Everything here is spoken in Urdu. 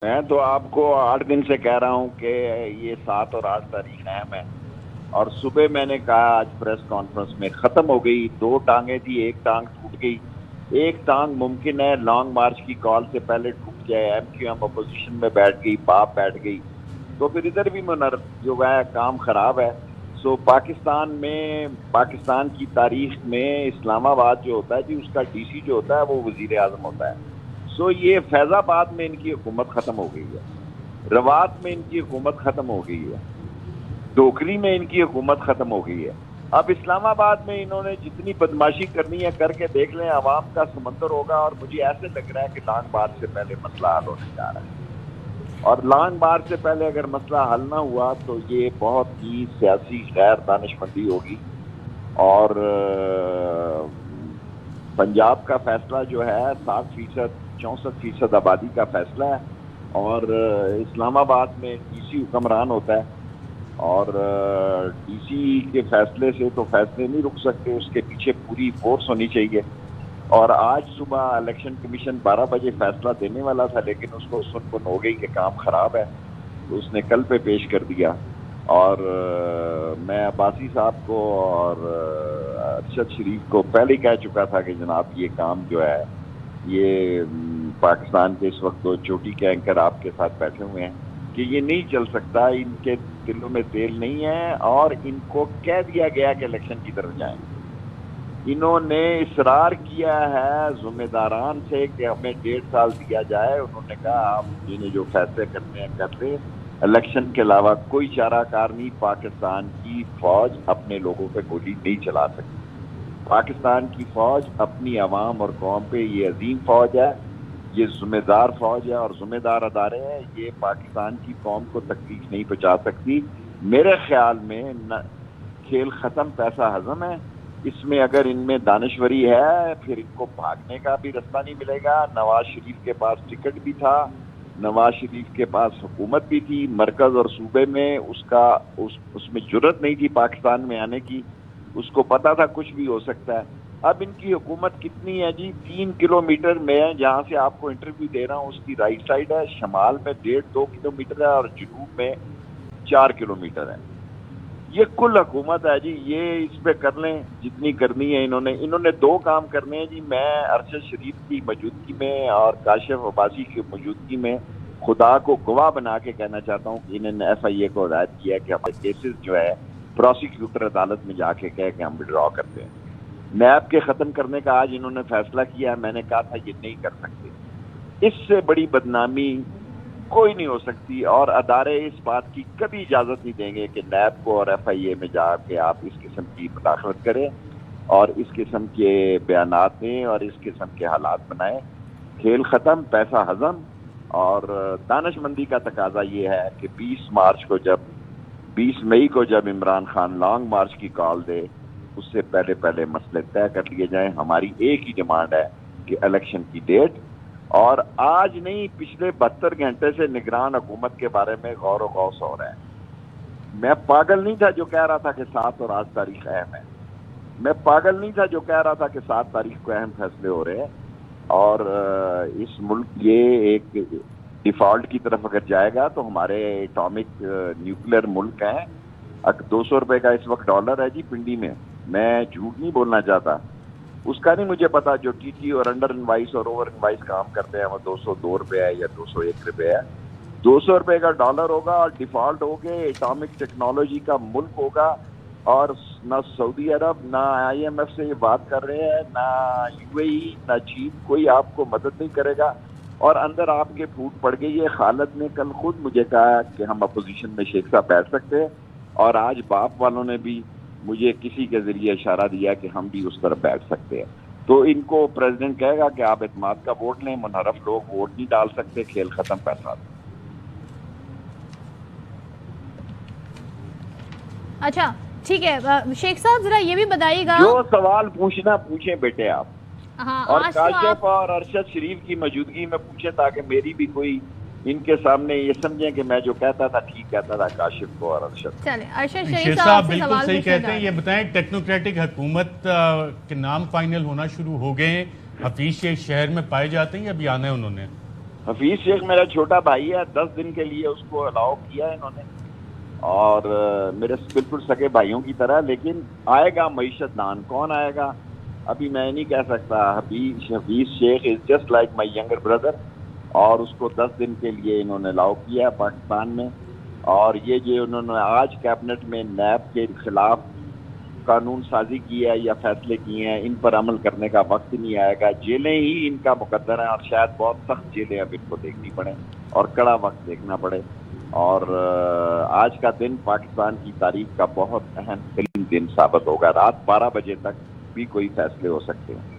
میں تو آپ کو 8 دن سے کہہ رہا ہوں کہ یہ 7 اور 8 تاریخ اہم ہے، اور صبح میں نے کہا آج پریس کانفرنس میں ختم ہو گئی. 2 ٹانگیں تھی، ایک ٹانگ ٹوٹ گئی. ایک ٹانگ ممکن ہے لانگ مارچ کی کال سے پہلے ٹوٹ جائے. ایم کیو ایم اپوزیشن میں بیٹھ گئی، باپ بیٹھ گئی، تو پھر ادھر بھی جو ہے کام خراب ہے. سو پاکستان کی تاریخ میں اسلام آباد جو ہوتا ہے جی، اس کا ڈی سی جو ہوتا ہے وہ وزیر اعظم ہوتا ہے. سو یہ فیض آباد میں ان کی حکومت ختم ہو گئی ہے، روات میں ان کی حکومت ختم ہو گئی ہے، ڈوکری میں ان کی حکومت ختم ہو گئی ہے. اب اسلام آباد میں انہوں نے جتنی بدماشی کرنی ہے کر کے دیکھ لیں، عوام کا سمندر ہوگا. اور مجھے ایسے لگ رہا ہے کہ لانگ مارچ سے پہلے مسئلہ حل ہونے جا رہا ہے، اور لانگ مارچ سے پہلے اگر مسئلہ حل نہ ہوا تو یہ بہت ہی سیاسی غیر دانشمندی ہوگی. اور پنجاب کا فیصلہ جو ہے 60%، 64% آبادی کا فیصلہ ہے، اور اسلام آباد میں ڈی سی حکمران ہوتا ہے، اور ڈی سی کے فیصلے سے تو فیصلے نہیں رک سکتے، اس کے پیچھے پوری فورس ہونی چاہیے. اور آج صبح الیکشن کمیشن 12 بجے فیصلہ دینے والا تھا، لیکن اس کو سن بن ہو گئی کہ کام خراب ہے، تو اس نے کل پہ پیش کر دیا. اور میں عباسی صاحب کو اور ارشد شریف کو پہلے کہہ چکا تھا کہ جناب یہ کام جو ہے، یہ پاکستان کے اس وقت 2 چوٹی کے اینکر آپ کے ساتھ بیٹھے ہوئے ہیں کہ یہ نہیں چل سکتا، ان کے دلوں میں تیل نہیں ہے، اور ان کو کہہ دیا گیا کہ الیکشن کی طرف جائیں. انہوں نے اصرار کیا ہے ذمہ داران سے کہ ہمیں 1.5 سال دیا جائے. انہوں نے کہا آپ جنہیں جو فیصلے کرنے ہیں کر لیں، الیکشن کے علاوہ کوئی چارہ کار نہیں. پاکستان کی فوج اپنے لوگوں پہ گولی نہیں چلا سکتی. پاکستان کی فوج اپنی عوام اور قوم پہ یہ عظیم فوج ہے، یہ ذمہ دار فوج ہے اور ذمہ دار ادارے ہیں. یہ پاکستان کی قوم کو تکلیف نہیں پہنچا سکتی. میرے خیال میں کھیل ختم، پیسہ ہضم ہے. اس میں اگر ان میں دانشوری ہے پھر ان کو بھاگنے کا بھی رستہ نہیں ملے گا. نواز شریف کے پاس ٹکٹ بھی تھا، نواز شریف کے پاس حکومت بھی تھی مرکز اور صوبے میں، اس میں جرت نہیں تھی پاکستان میں آنے کی. اس کو پتا تھا کچھ بھی ہو سکتا ہے. اب ان کی حکومت کتنی ہے جی؟ 3 کلومیٹر میں، جہاں سے آپ کو انٹرویو دے رہا ہوں اس کی رائٹ سائڈ ہے، شمال میں 1.5-2 کلومیٹر ہے، اور جنوب میں 4 کلومیٹر ہے. یہ کل حکومت ہے جی. یہ اس پہ کر لیں جتنی کرنی ہے. انہوں نے 2 کام کرنے ہیں جی. میں ارشد شریف کی موجودگی میں اور کاشف عباسی کی موجودگی میں خدا کو گواہ بنا کے کہنا چاہتا ہوں کہ انہوں نے ایف آئی اے کو ہدایت کیا ہے کہ ہمارے کیسز جو ہے پروسیکیوٹر عدالت میں جا کے کہے کہ ہم وڈرا کرتے ہیں. نیب کے ختم کرنے کا آج انہوں نے فیصلہ کیا ہے. میں نے کہا تھا یہ نہیں کر سکتے. اس سے بڑی بدنامی کوئی نہیں ہو سکتی، اور ادارے اس بات کی کبھی اجازت نہیں دیں گے کہ نیب کو اور ایف آئی اے میں جا کے آپ اس قسم کی مداخلت کریں اور اس قسم کے بیانات دیں اور اس قسم کے حالات بنائیں. کھیل ختم، پیسہ ہضم. اور دانش مندی کا تقاضا یہ ہے کہ 20 مئی کو جب عمران خان لانگ مارچ کی کال دے، اس سے پہلے مسئلے طے کر لیے جائیں. ہماری ایک ہی ڈیمانڈ ہے کہ الیکشن کی ڈیٹ، اور آج نہیں پچھلے 72 گھنٹے سے نگران حکومت کے بارے میں غور و غوص ہو رہا ہے. میں پاگل نہیں تھا جو کہہ رہا تھا کہ 7 اور 8 تاریخ اہم ہے. میں پاگل نہیں تھا جو کہہ رہا تھا کہ 7 تاریخ کو اہم فیصلے ہو رہے ہیں. اور اس ملک یہ ایک ڈیفالٹ کی طرف اگر جائے گا تو ہمارے ایٹامک نیوکلیر ملک ہیں. 200 روپے کا اس وقت ڈالر ہے جی پنڈی میں. میں جھوٹ نہیں بولنا چاہتا. اس کا نہیں مجھے پتا جو ٹی ٹی اور انڈر انوائس اور اوور انوائس کام کرتے ہیں وہ 202 روپے ہے یا 201 روپے ہے. 200 روپے کا ڈالر ہوگا اور ڈیفالٹ ہوگے ایٹامک ٹیکنالوجی کا ملک ہوگا. اور نہ سعودی عرب نہ آئی ایم ایف سے یہ بات کر رہے ہیں، نہ یو اے ای نہ چین، کوئی آپ کو مدد نہیں کرے گا. اور اندر آپ کے پھوٹ پڑ گئی ہے. خالد نے کل خود مجھے کہا کہ ہم اپوزیشن میں شیخ صاحب بیٹھ سکتے ہیں، اور آج باپ والوں نے بھی مجھے کسی کے ذریعے اشارہ دیا کہ ہم بھی اس طرف بیٹھ سکتے ہیں. تو ان کو پریزیڈنٹ کہے گا کہ آپ اعتماد کا ووٹ لیں. منحرف لوگ ووٹ نہیں ڈال سکتے. کھیل ختم، پیسہ. اچھا ٹھیک ہے، شیخ صاحب ذرا یہ بھی بتائیے گا، جو سوال پوچھنا پوچھیں بیٹے آپ، ہاں اور آج تو کاشف آپ اور ارشد شریف کی موجودگی میں پوچھیں تاکہ میری بھی کوئی ان کے سامنے یہ سمجھیں کہ میں جو کہتا تھا ٹھیک کہتا تھا کاشف کو اور ارشد. چلیں ارشد شیخ شریف صاحب صاحب آپ سے بالکل سوال صحیح پوچھنا کہتے چاہ ہیں. رہے یہ ہیں. بتائیں ٹیکنوکریٹک حکومت کے نام فائنل ہونا شروع ہو گئے ہیں، حفیظ شیخ شہر میں پائے جاتے ہیں یا ابھی آنا ہے انہوں نے؟ حفیظ شیخ میرا چھوٹا بھائی ہے, 10 دن کے لیے اس کو الاؤ کیا ہے انہوں نے, اور میرے بالکل سگے بھائیوں کی طرح. لیکن آئے گا معیشت دان, کون آئے گا ابھی میں نہیں کہہ سکتا. حفیظ شیخ is just like my younger brother, اور اس کو 10 دن کے لیے انہوں نے الاؤ کیا ہے پاکستان میں. اور یہ جو انہوں نے آج کیبنٹ میں نیب کے خلاف قانون سازی کی ہے یا فیصلے کیے ہیں, ان پر عمل کرنے کا وقت نہیں آئے گا. جیلیں ہی ان کا مقدر ہے, اور شاید بہت سخت جیلیں اب ان کو دیکھنی پڑیں اور کڑا وقت دیکھنا پڑے. اور آج کا دن پاکستان کی تاریخ کا بہت اہم دن ثابت ہوگا. رات 12 بجے تک بھی کوئی فیصلے ہو سکتے ہیں.